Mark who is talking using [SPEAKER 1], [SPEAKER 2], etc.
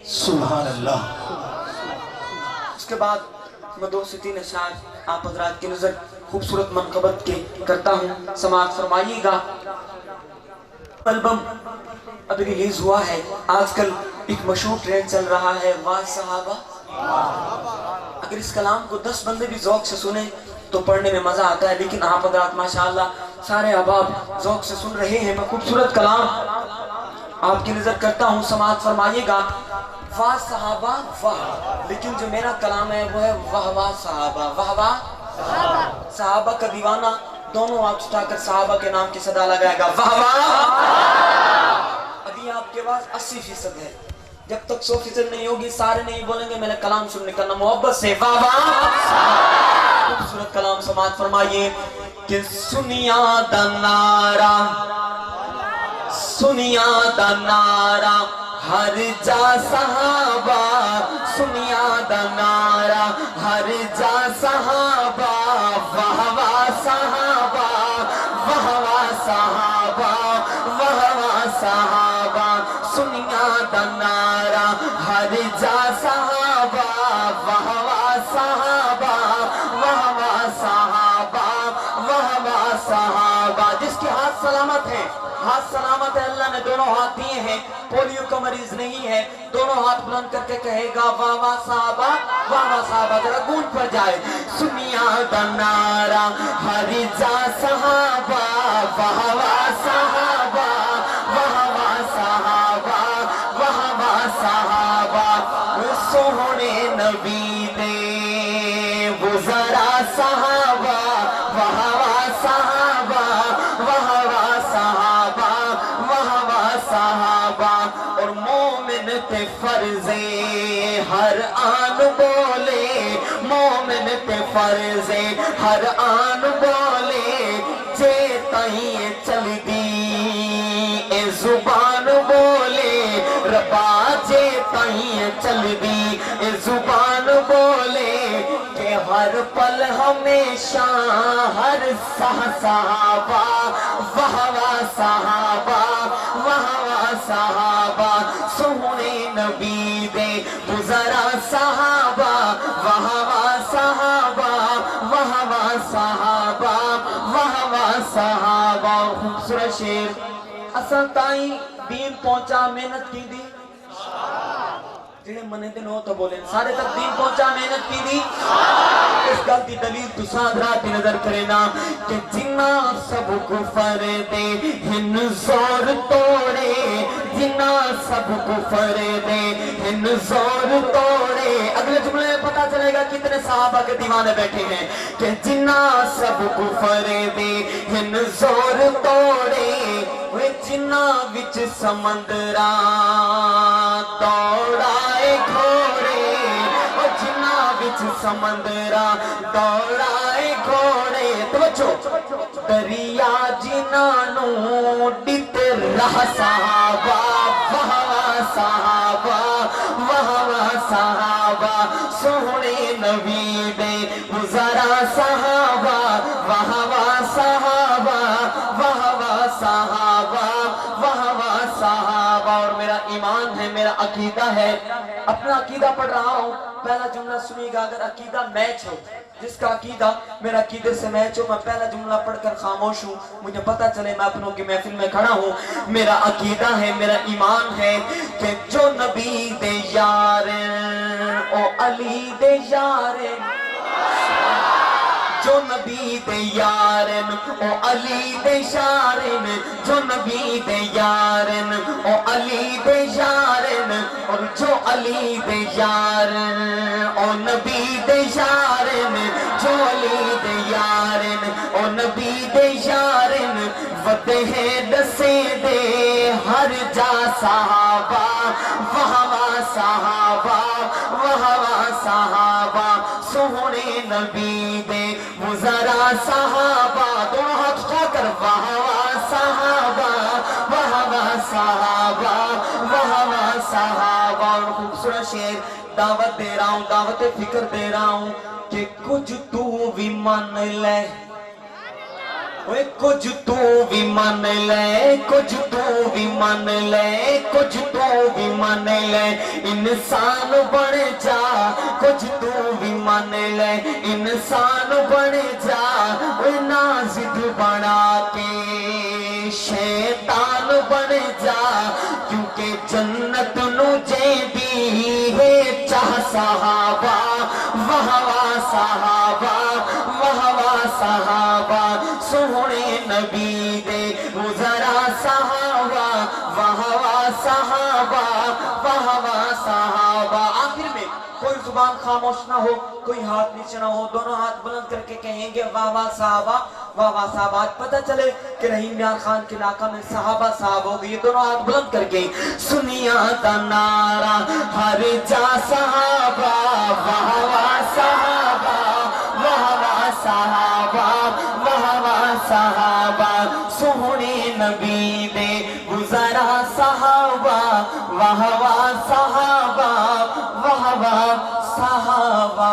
[SPEAKER 1] सुभान अल्लाह।
[SPEAKER 2] उसके बाद मैं 2 से 3 अशआर आप हजरात की नजर खूबसूरत मनकबत के करता हूँ, समाअत फरमाइएगा। एल्बम अभी रिलीज हुआ है। आजकल एक मशहूर ट्रेंड चल रहा है, वाह सहाबा। अगर इस कलाम को 10 बंदे भी ज़ौक़ से सुने तो पढ़ने में मजा आता है, लेकिन आप हजरात माशाअल्लाह सारे अहबाब ज़ौक़ से सुन रहे हैं। मैं खूबसूरत कलाम आपकी नजर करता हूँ, समाअत फरमाइएगा। वाह सहाबा वाह, लेकिन जो मेरा कलाम है वो है वाह वाह सहाबा। वाह वाह सहाबा का दीवाना दोनों हाथ उठाकर सहाबा के नाम की सदा लगाएगा, वाह वाह। अभी आपके पास 80% है, जब तक 100% नहीं होगी सारे नहीं बोलेंगे मेरा कलाम सुनने का ना मोहब्बत से, वाह वाह। खूबसूरत कलाम समाअत फरमाइए कि सुनिया दा नारा, सुनिया दा नारा हर जा सहाबा, सुनिया दा नारा हर जा सहाबा। वाह वाह सहाबा, वाह वाह सहाबा, वाह वाह सहाबा। सुनिया दा नारा हर जा सहाबा, वाह वाह सहाबा, वाह वाह सहाबा, वाह वाह सहाबा। जिसके हाथ सलामत है, हाथ सलामत है, अल्लाह ने दोनों हाथ दिए हैं, पोलियो का मरीज नहीं है, दोनों हाथ बुलंद करके कहेगा वाह वाह साहबा, वाह वाह साहबा। जरा गूंज पर जाए, सुनिया दा नारा हर जा सहाबा, वाह वाह साहबा, वाह वाह साहबा, वाह वाह साहबा। सोहने नबी दे वो जरा साहबा, वाह वाह साहबा, वाह वाह साहबा, वाह वाह साहबा। और मोमिन ते फर्जे हर आन बोले, मोमिन ते फर्जे हर आन बोले। जे ताई चल दी ए जुबान बोले, रबा जे ताई चल दी ए जुबान बोले। के हर पल हमेशा हर सहाबा, वाह वाह सहाबा, वाह वाह सहाबा। सोहने नबी दे गुजरा सहाबा, वाह वाह सहाबा, वाह वाह सहाबा, वाह वाह सहाबा। खूबसूरत शेर असल ताई दीन पहुंचा मेहनत की दी, जिन्हें मने दिन हो तो बोले सारे तक दीन पहुंचा मेहनत की दी। इस गल की दलील तुसा हजरात दी नजर करे ना कि जिन्ना सब कुफर दे हिन जोर तोड़े, जिन्ना सब कुफर दे हिन जोर तोड़े। अगले जुमले में पता चलेगा कितने सहाबा के दीवाने बैठे हैं कि जिन्ना सब कुफर दे हिन जोर तोड़े। वे जिन्ना विच समंदरा दौड़ाए घोड़े, वो जिन्ना विच समंदरा दौड़ाए घोड़े। तो बच्चों दरिया जिन्हां नूं डित रह सहाबा, वाह वाह सहाबा, वाह वाह सहाबा। सोहने नबी दे गुजरा सहाबा, वाह वाह सहाबा, वाह वाह सहाबा, वाह वाह सहाबा। और मेरा ईमान है, मेरा अकीदा है, अपना अकीदा पढ़ रहा हूँ। पहला जुमला सुनिएगा, अगर अकीदा मैच हो, जिसका अकीदा मेरा अकीदे से मैच हो, मैं पहला जुमला पढ़कर खामोश हूँ, मुझे पता चले मैं अपनों की महफिल में खड़ा हूँ। मेरा अकीदा है, मेरा ईमान है कि जो नबी दे यार ओ अली दे यार, जो नबी दे यारन ओ अली दे शारन, जो नबी दे यारन ओ अली दे शारन। और जो अली दे यारन ओ नबी दे शारन, जो अली दे यारन ओ नबी दे शारन। वते है दसे दे हर जा सहाबा, वाह वाह सहाबा, वाह वाह सहाबा। सोहने नबी दे गुजरा सहाबा, दोनों हाथ उठाकर वाह वाह सहाबा, वाह वाह सहाबा, वाह वाह सहाबा। और खूबसूरत शेर दावत दे रहा हूँ, दावत फिक्र दे रहा हूँ कि कुछ तू भी मान ले, ओए कुछ तू भी मान ले, कुछ तू भी मान ले, कुछ तू भी मान ले, इंसान बन जा, कुछ तू भी मान ले, इंसान बन जा, ओए ना जिद बना के शैतान बन जा, क्योंकि जन्नत नुझे दी है चाह सहाबा, वाह वाह सहाबा, वाह वाह सहाबा, सोहने नबी दे वो जरा सहाबा, वाह वाह सहाबा, वाह वाह सहाबा। आखिर में कोई जुबान खामोश ना हो, कोई हाथ नीचे ना हो, दोनों हाथ बुलंद करके कहेंगे वाह वाह सहाबा, वाह वाह सहाबा। आज पता चले कि रहीम मियां खान के इलाका में सहाबा साहब हो गए। दोनों हाथ बुलंद करके सुनिया दा नारा हर जा सहाबा, वाह वाह सहाबा, वाह वाह सहाबा, वाह वाह सहाबा, सोहने नबी दे गुजरा सहाबा, वाह वाह सहाबा, वाह वाह सहाबा।